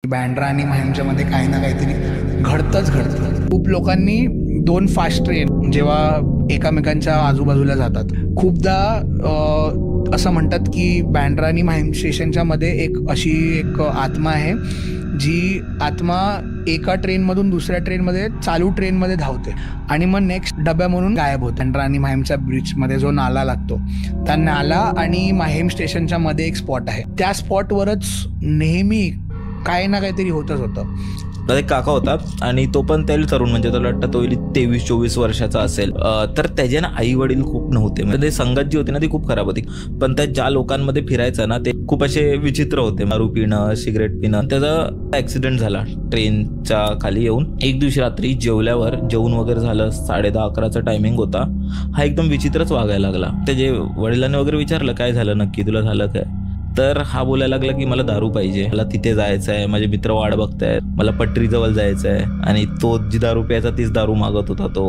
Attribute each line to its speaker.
Speaker 1: बँड्रा आणि माहीमच्या मध्ये काही ना काहीतरी घडतं. खूप लोकांनी दोन फास्ट ट्रेन जेव्हा एकामेकांच्या आजूबाजूला जातात, खूपदा असं म्हणतात की बँड्रा आणि माहीम स्टेशनच्या मध्ये एक आत्मा आहे, जी आत्मा एका ट्रेनमधून दुसऱ्या ट्रेनमध्ये चालू ट्रेनमध्ये धावते आणि मग नेक्स्ट डब्या म्हणून गायब होते. बँड्रा आणि माहीमच्या ब्रिजमध्ये जो नाला लागतो, त्या नाला आणि माहीम स्टेशनच्या मध्ये एक स्पॉट आहे. त्या स्पॉटवरच नेहमी काही ना काहीतरी होतच होतं.
Speaker 2: एक काका होता आणि तो पण त्याला तरुण, म्हणजे त्याला वाटतं तो 23-24 वर्षाचा असेल. तर त्याचे ना आई वडील खूप नव्हते, म्हणजे संगत जी होती ना ती खूप खराब होती. पण त्या ज्या लोकांमध्ये फिरायचा ना ते खूप असे विचित्र होते, दारू पिणं, सिगरेट पिणं. त्याचा ऍक्सिडेंट झाला ट्रेनच्या खाली येऊन. एक दिवशी रात्री जेवल्यावर, जेवण वगैरे झालं, 10:30-11चा टायमिंग होता. हा एकदम विचित्रच वागायला लागला. त्याचे वडिलांनी वगैरे विचारलं काय झालं नक्की, तुला झालं काय? तर हा बोलायला लागला की मला दारू पाहिजे, मला तिथे जायचं आहे, माझे मित्र वाट बघतायत, मला पटरी जवळ जायचं आहे. आणि तो जी दारू प्यायचा तीच दारू मागत होता तो.